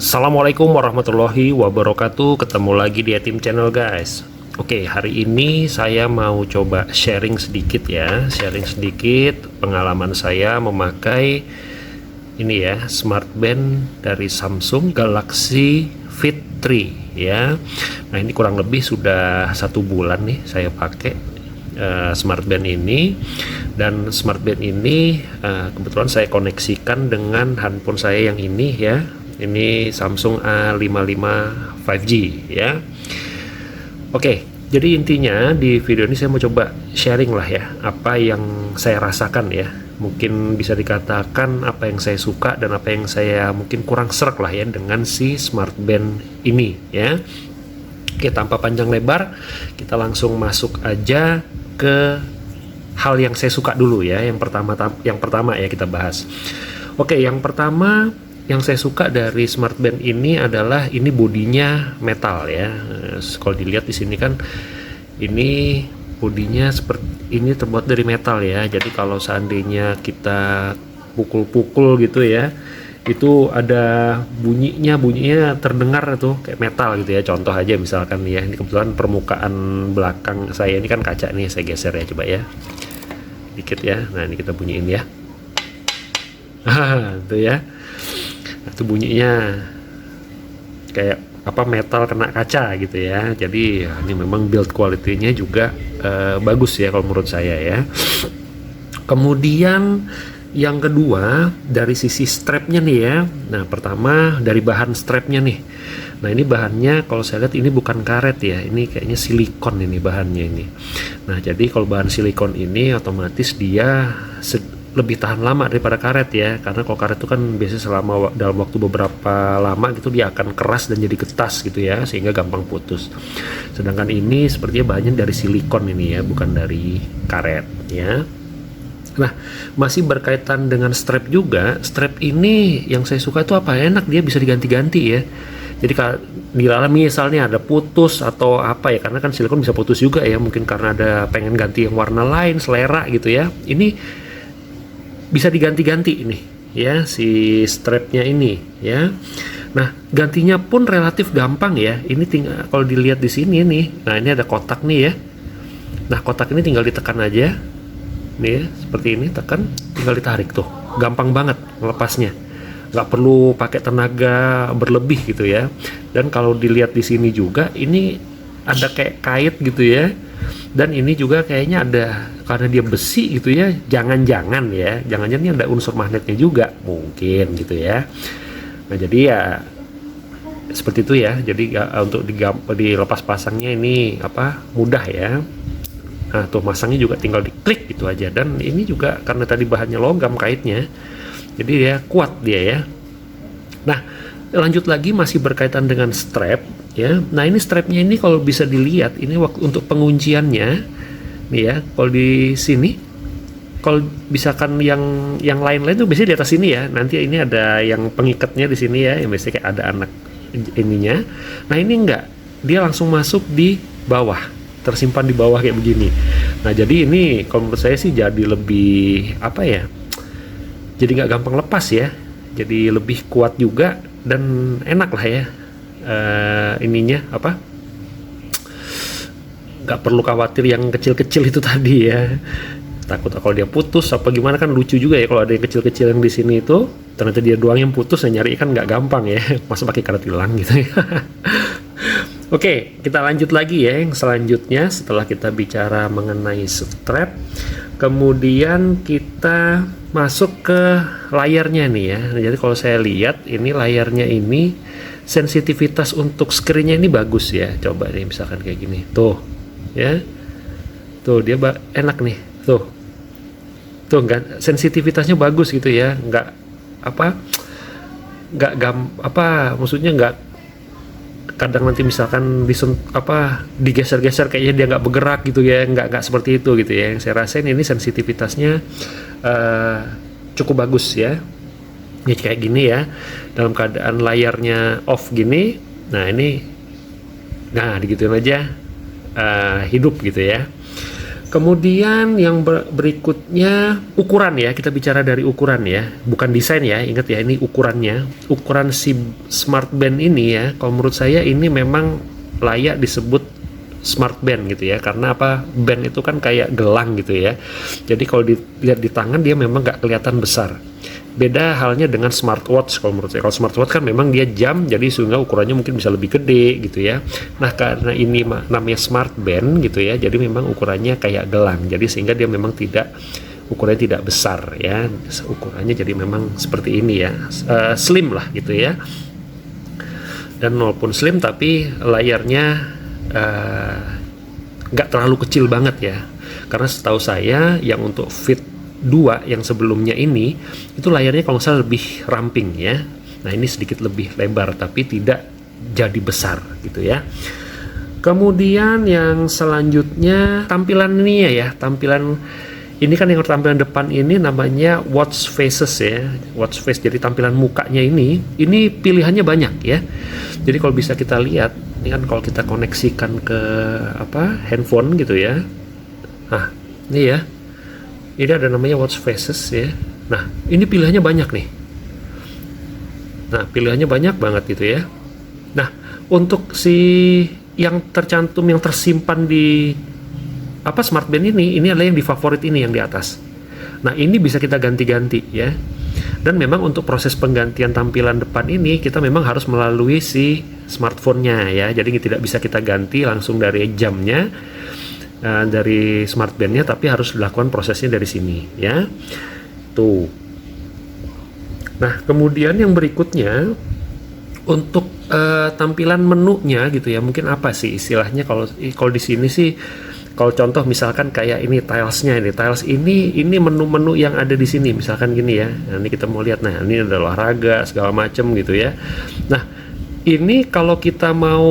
Assalamualaikum warahmatullahi wabarakatuh. Ketemu lagi di Yatim Channel, guys. Oke, hari ini saya mau coba sharing sedikit ya. Sharing sedikit pengalaman saya memakai ini ya, smartband dari Samsung Galaxy Fit 3 ya. Nah, ini kurang lebih sudah 1 bulan nih saya pakai smartband ini. Dan smartband ini kebetulan saya koneksikan dengan handphone saya yang ini ya. Ini Samsung A55 5G ya. Oke, jadi intinya di video ini saya mau coba sharing lah ya, apa yang saya rasakan ya. Mungkin bisa dikatakan apa yang saya suka dan apa yang saya mungkin kurang sreg lah ya dengan si smartband ini ya. Oke, tanpa panjang lebar, kita langsung masuk aja ke hal yang saya suka dulu ya. Yang pertama ya kita bahas. Oke, yang pertama yang saya suka dari smartband ini adalah ini bodinya metal ya. Kalau dilihat di sini kan ini bodinya seperti ini, terbuat dari metal ya. Jadi kalau seandainya kita pukul-pukul gitu ya, itu ada bunyinya terdengar tuh kayak metal gitu ya. Contoh aja misalkan ya, ini kebetulan permukaan belakang saya ini kan kaca nih, saya geser ya coba ya. Dikit ya. Nah, ini kita bunyiin ya. Itu ya. Nah, itu bunyinya kayak apa, metal kena kaca gitu ya. Jadi ya, ini memang build quality-nya juga bagus ya kalau menurut saya ya. Kemudian yang kedua dari sisi strapnya nih ya. Nah, pertama dari bahan strapnya nih. Nah, ini bahannya kalau saya lihat ini bukan karet ya, ini kayaknya silikon ini bahannya ini. Nah, jadi kalau bahan silikon ini otomatis dia lebih tahan lama daripada karet ya, karena kalau karet itu kan biasanya dalam waktu beberapa lama gitu dia akan keras dan jadi getas gitu ya, sehingga gampang putus. Sedangkan ini sepertinya bahannya dari silikon ini ya, bukan dari karet ya. Nah, masih berkaitan dengan strap juga. Strap ini yang saya suka itu apa, enak dia bisa diganti-ganti ya. Jadi kalau di dalam misalnya ada putus atau apa ya, karena kan silikon bisa putus juga ya, mungkin karena ada pengen ganti yang warna lain, selera gitu ya. Ini bisa diganti-ganti ini ya, si strapnya ini ya. Nah, gantinya pun relatif gampang ya. Ini tinggal kalau dilihat di sini nih. Nah, ini ada kotak nih ya. Nah, kotak ini tinggal ditekan aja. Nih ya, seperti ini, tekan, tinggal ditarik tuh. Gampang banget melepasnya. Nggak perlu pakai tenaga berlebih gitu ya. Dan kalau dilihat di sini juga ini ada kayak kait gitu ya. Dan ini juga kayaknya ada, karena dia besi gitu ya, jangan-jangan ini ada unsur magnetnya juga mungkin gitu ya. Nah, jadi ya seperti itu ya. Jadi untuk dilepas pasangnya ini apa, mudah ya. Nah, tuh masangnya juga tinggal diklik gitu aja. Dan ini juga karena tadi bahannya logam kaitnya, jadi dia kuat dia ya. Nah, lanjut lagi masih berkaitan dengan strap ya. Nah, ini strapnya ini kalau bisa dilihat ini waktu untuk pengunciannya nih ya. Kalau di sini, kalau misalkan yang lain-lain tuh biasanya di atas sini ya. Nanti ini ada yang pengikatnya di sini ya, yang biasanya kayak ada anak ininya. Nah, ini enggak, dia langsung masuk di bawah, tersimpan di bawah kayak begini. Nah, jadi ini kalau menurut saya sih jadi lebih apa ya, jadi nggak gampang lepas ya, jadi lebih kuat juga dan enak lah ya. Ininya apa, nggak perlu khawatir yang kecil-kecil itu tadi ya, takut kalau dia putus apa gimana. Kan lucu juga ya kalau ada yang kecil-kecil yang di sini itu ternyata dia doang yang putus, dan nyari kan nggak gampang ya, masa pakai karet hilang gitu ya. Oke, kita lanjut lagi ya yang selanjutnya setelah kita bicara mengenai strap. Kemudian kita masuk ke layarnya nih ya. Jadi kalau saya lihat ini layarnya ini sensitivitas untuk screen-nya ini bagus ya. Coba nih misalkan kayak gini. Tuh. Ya. Tuh dia enak nih. Tuh. Tuh kan sensitivitasnya bagus gitu ya. Enggak apa? Maksudnya enggak, kadang nanti misalkan digeser-geser kayaknya dia nggak bergerak gitu ya, nggak seperti itu gitu ya. Yang saya rasain ini sensitivitasnya cukup bagus ya. Ini kayak gini ya, dalam keadaan layarnya off gini. Nah, ini digituin aja hidup gitu ya. Kemudian yang berikutnya ukuran ya, kita bicara dari ukuran ya, bukan desain ya, ingat ya ini ukurannya. Ukuran si smart band ini ya, kalau menurut saya ini memang layak disebut smart band gitu ya, karena apa, band itu kan kayak gelang gitu ya, jadi kalau dilihat di tangan dia memang nggak kelihatan besar. Beda halnya dengan smartwatch kalau menurut saya. Kalau smartwatch kan memang dia jam, jadi sehingga ukurannya mungkin bisa lebih gede gitu ya. Nah karena ini namanya smart band gitu ya, jadi memang ukurannya kayak gelang, jadi sehingga dia memang ukurannya tidak besar ya, ukurannya jadi memang seperti ini ya, slim lah gitu ya. Dan walaupun slim tapi layarnya nggak terlalu kecil banget ya, karena setahu saya yang untuk Fit 2 yang sebelumnya ini itu layarnya kalau nggak salah lebih ramping ya. Nah ini sedikit lebih lebar tapi tidak jadi besar gitu ya. Kemudian yang selanjutnya tampilan ini ya, tampilan ini kan yang tampilan depan ini namanya watch faces ya, watch face, jadi tampilan mukanya ini pilihannya banyak ya. Jadi kalau bisa kita lihat ini kan kalau kita koneksikan ke handphone gitu ya, nah ini ya, ini ada namanya watch faces ya. Nah ini pilihannya banyak nih, nah pilihannya banyak banget gitu ya. Nah untuk si yang tercantum, yang tersimpan di smart band ini adalah yang di favorit ini, yang di atas. Nah ini bisa kita ganti-ganti ya. Dan memang untuk proses penggantian tampilan depan ini kita memang harus melalui si smartphone-nya ya. Jadi tidak bisa kita ganti langsung dari jamnya, dari smart band-nya, tapi harus dilakukan prosesnya dari sini ya. Tuh. Nah kemudian yang berikutnya untuk tampilan menunya gitu ya, mungkin apa sih istilahnya kalau di sini sih. Kalau contoh misalkan kayak ini tilesnya, ini menu-menu yang ada di sini misalkan gini ya. Nah, ini kita mau lihat, nah ini ada olahraga segala macem gitu ya. Nah ini kalau kita mau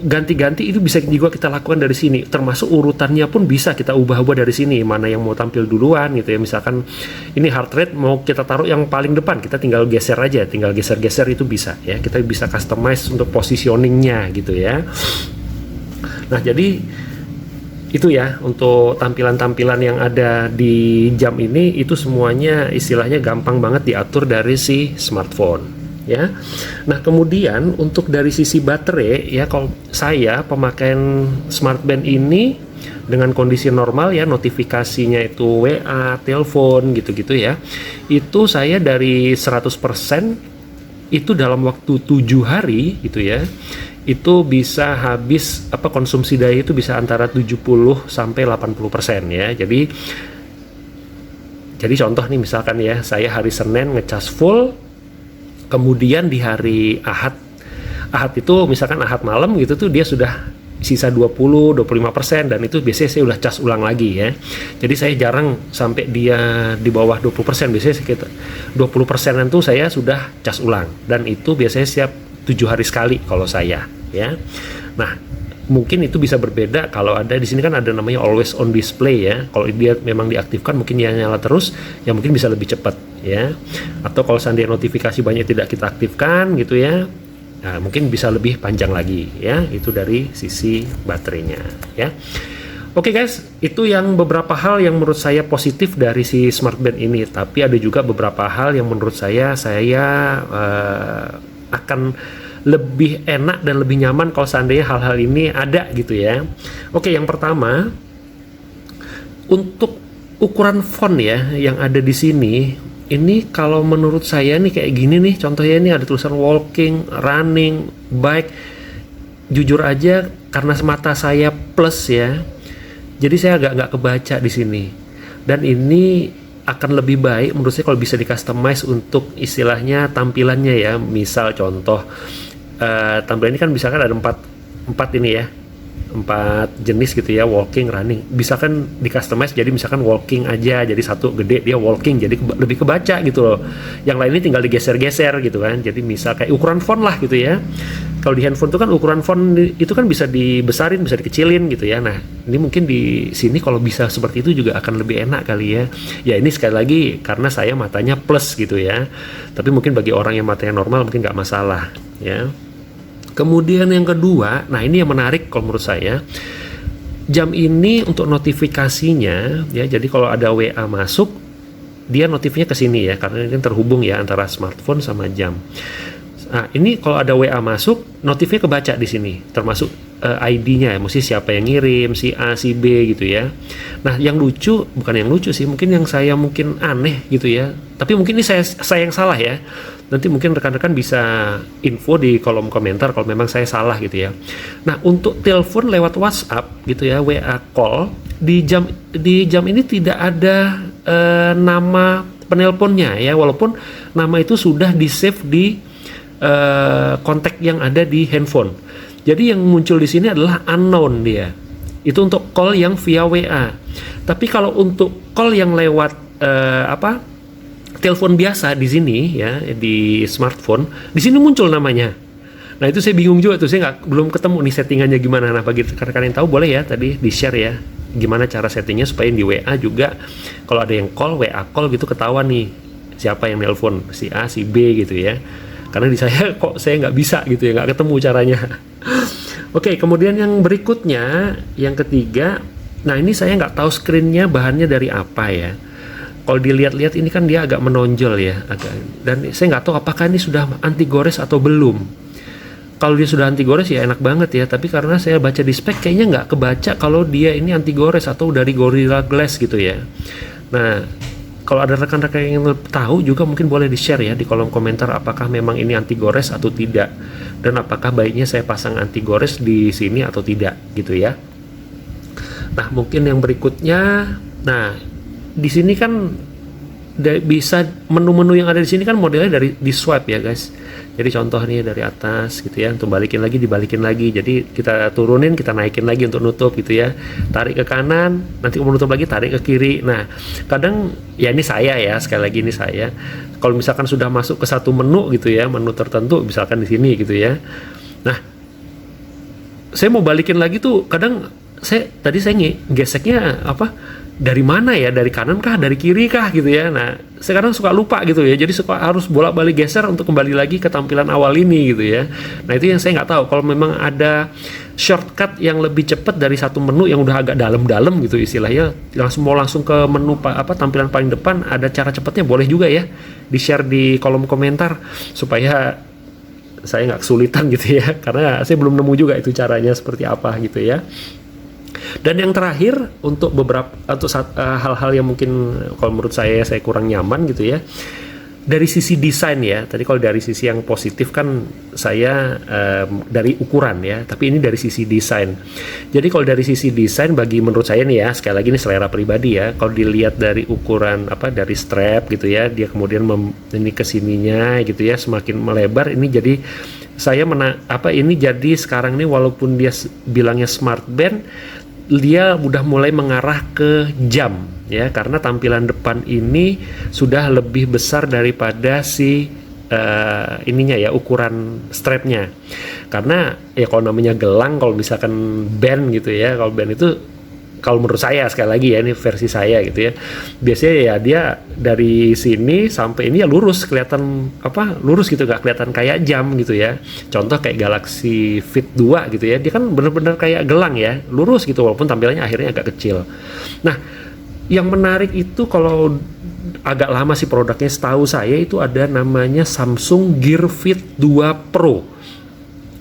ganti-ganti itu bisa juga kita lakukan dari sini, termasuk urutannya pun bisa kita ubah-ubah dari sini, mana yang mau tampil duluan gitu ya. Misalkan ini heart rate mau kita taruh yang paling depan, kita tinggal geser aja, tinggal geser-geser itu bisa ya. Kita bisa customize untuk positioningnya gitu ya. Nah jadi itu ya untuk tampilan-tampilan yang ada di jam ini, itu semuanya istilahnya gampang banget diatur dari si smartphone ya. Nah kemudian untuk dari sisi baterai ya, kalau saya pemakaian smart band ini dengan kondisi normal ya, notifikasinya itu WA, telepon gitu-gitu ya, itu saya dari 100% itu dalam waktu 7 hari gitu ya, itu bisa habis konsumsi daya itu bisa antara 70 sampai 80% ya. Jadi contoh nih misalkan ya, saya hari Senin ngecas full, kemudian di hari Ahad itu misalkan Ahad malam gitu tuh dia sudah sisa 20-25%, dan itu biasanya saya udah cas ulang lagi ya. Jadi saya jarang sampai dia di bawah 20%, biasanya sekitar 20%-an tuh saya sudah cas ulang, dan itu biasanya siap 7 hari sekali kalau saya ya. Nah mungkin itu bisa berbeda kalau ada di sini kan ada namanya always on display ya. Kalau dia memang diaktifkan mungkin dia nyala terus ya, mungkin bisa lebih cepat ya. Atau kalau seandainya notifikasi banyak tidak kita aktifkan gitu ya, nah mungkin bisa lebih panjang lagi ya. Itu dari sisi baterainya ya. Oke guys, itu yang beberapa hal yang menurut saya positif dari si smart band ini. Tapi ada juga beberapa hal yang menurut saya akan lebih enak dan lebih nyaman kalau seandainya hal-hal ini ada gitu ya. Oke, yang pertama untuk ukuran font ya yang ada di sini, ini kalau menurut saya nih kayak gini nih, contohnya ini ada tulisan walking, running, bike. Jujur aja karena mata saya plus ya, jadi saya agak nggak kebaca di sini. Dan ini akan lebih baik menurut saya kalau bisa di customize untuk istilahnya tampilannya ya. Misal contoh tampilan ini kan misalkan ada empat ini ya, 4 jenis gitu ya, walking, running, bisa kan di customize jadi misalkan walking aja, jadi satu gede dia walking, jadi lebih kebaca gitu loh. Yang lain ini tinggal digeser-geser gitu kan. Jadi misal kayak ukuran font lah gitu ya. Kalau di handphone itu kan ukuran font itu kan bisa dibesarin, bisa dikecilin gitu ya. Nah ini mungkin di sini kalau bisa seperti itu juga akan lebih enak kali ya. Ya ini sekali lagi karena saya matanya plus gitu ya. Tapi mungkin bagi orang yang matanya normal mungkin nggak masalah ya. Kemudian yang kedua, nah ini yang menarik kalau menurut saya, jam ini untuk notifikasinya ya, jadi kalau ada WA masuk dia notifnya ke sini ya, karena ini terhubung ya antara smartphone sama jam. Nah, ini kalau ada WA masuk, notifnya kebaca di sini, termasuk ID-nya, mesti siapa yang ngirim, si A, si B gitu ya. Nah, yang lucu, bukan yang lucu sih, mungkin yang saya mungkin aneh gitu ya. Tapi mungkin ini saya yang salah ya. Nanti mungkin rekan-rekan bisa info di kolom komentar kalau memang saya salah gitu ya. Nah, untuk telepon lewat WhatsApp gitu ya, WA call di jam ini tidak ada nama penelponnya ya, walaupun nama itu sudah di-save di kontak yang ada di handphone. Jadi yang muncul di sini adalah unknown dia. Itu untuk call yang via WA. Tapi kalau untuk call yang lewat telepon biasa di sini ya, di smartphone, di sini muncul namanya. Nah, itu saya bingung juga tuh, saya belum ketemu nih settingannya gimana. Nah, bagi rekan-rekan yang tahu boleh ya tadi di-share ya, gimana cara settingnya supaya di WA juga kalau ada yang call, WA call gitu ketahuan nih siapa yang nelpon, si A, si B gitu ya. Karena di saya kok saya nggak bisa gitu ya, nggak ketemu caranya. Oke, kemudian yang berikutnya, yang ketiga, nah ini saya nggak tahu screen-nya bahannya dari apa ya. Kalau dilihat-lihat ini kan dia agak menonjol ya, dan saya nggak tahu apakah ini sudah anti gores atau belum. Kalau dia sudah anti gores ya enak banget ya, tapi karena saya baca di spek kayaknya nggak kebaca kalau dia ini anti gores atau dari Gorilla Glass gitu ya. Nah, kalau ada rekan-rekan yang tahu juga mungkin boleh di-share ya di kolom komentar apakah memang ini anti gores atau tidak, dan apakah baiknya saya pasang anti gores di sini atau tidak gitu ya. Nah, mungkin yang berikutnya, nah di sini kan bisa menu-menu yang ada di sini kan modelnya dari di swipe ya guys. Jadi contoh nih dari atas gitu ya, untuk balikin lagi, dibalikin lagi. Jadi kita turunin, kita naikin lagi untuk nutup gitu ya. Tarik ke kanan, nanti mau nutup lagi tarik ke kiri. Nah, kadang ya ini saya ya, sekali lagi ini saya. Kalau misalkan sudah masuk ke satu menu gitu ya, menu tertentu misalkan di sini gitu ya. Nah, saya mau balikin lagi tuh kadang saya geseknya dari mana ya, dari kanan kah, dari kiri kah gitu ya. Nah, sekarang suka lupa gitu ya, jadi suka harus bolak-balik geser untuk kembali lagi ke tampilan awal ini gitu ya. Nah, itu yang saya nggak tahu, kalau memang ada shortcut yang lebih cepat dari satu menu yang udah agak dalam-dalam gitu istilahnya, langsung ke menu tampilan paling depan, ada cara cepatnya boleh juga ya, di-share di kolom komentar supaya saya nggak kesulitan gitu ya, karena saya belum nemu juga itu caranya seperti apa gitu ya. Dan yang terakhir untuk hal-hal yang mungkin kalau menurut saya kurang nyaman gitu ya, dari sisi desain ya. Tadi kalau dari sisi yang positif kan saya dari ukuran ya, tapi ini dari sisi desain. Jadi kalau dari sisi desain menurut saya nih ya, sekali lagi ini selera pribadi ya, kalau dilihat dari ukuran dari strap gitu ya, dia kemudian ini kesininya gitu ya, semakin melebar, ini jadi saya ini jadi sekarang ini walaupun dia bilangnya smart band, dia udah mulai mengarah ke jam ya, karena tampilan depan ini sudah lebih besar daripada si ininya ya, ukuran strapnya. Karena ya kalau namanya gelang, kalau misalkan band gitu ya, kalau band itu kalau menurut saya sekali lagi ya, ini versi saya gitu ya, biasanya ya dia dari sini sampai ini ya lurus, kelihatan lurus gitu, gak kelihatan kayak jam gitu ya. Contoh kayak Galaxy Fit 2 gitu ya, dia kan bener-bener kayak gelang ya, lurus gitu walaupun tampilannya akhirnya agak kecil. Nah, yang menarik itu kalau agak lama sih produknya, setahu saya itu ada namanya Samsung Gear Fit 2 Pro.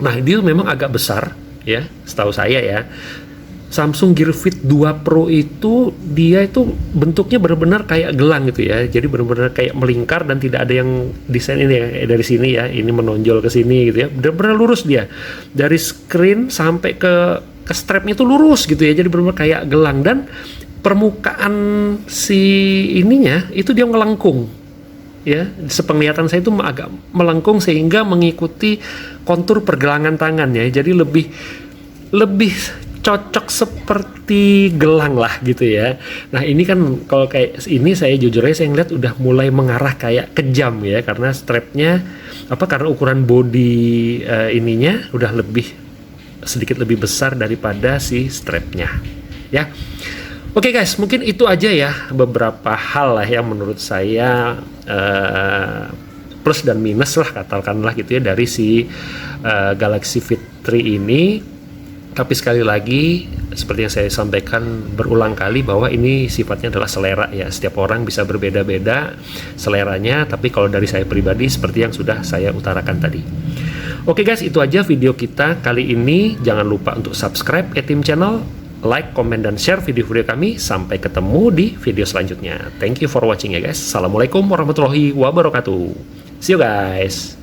Nah, dia memang agak besar ya, setahu saya ya. Samsung Gear Fit 2 Pro itu dia itu bentuknya benar-benar kayak gelang gitu ya. Jadi benar-benar kayak melingkar dan tidak ada yang desain ini ya, dari sini ya, ini menonjol ke sini gitu ya. Benar-benar lurus dia. Dari screen sampai ke strapnya itu lurus gitu ya. Jadi benar-benar kayak gelang, dan permukaan si ininya itu dia melengkung. Ya, sepenglihatan saya itu agak melengkung sehingga mengikuti kontur pergelangan tangan ya. Jadi lebih cocok seperti gelang lah gitu ya. Nah, ini kan kalau kayak ini saya jujur aja saya ngeliat udah mulai mengarah kayak ke jam ya, karena strapnya karena ukuran body ininya udah sedikit lebih besar daripada si strapnya ya. Oke guys, mungkin itu aja ya beberapa hal lah yang menurut saya plus dan minus lah katakanlah gitu ya dari si Galaxy Fit 3 ini. Tapi sekali lagi, seperti yang saya sampaikan berulang kali bahwa ini sifatnya adalah selera ya. Setiap orang bisa berbeda-beda seleranya, tapi kalau dari saya pribadi seperti yang sudah saya utarakan tadi. Oke guys, itu aja video kita kali ini. Jangan lupa untuk subscribe Etim Channel, like, komen, dan share video-video kami. Sampai ketemu di video selanjutnya. Thank you for watching ya guys. Assalamualaikum warahmatullahi wabarakatuh. See you guys.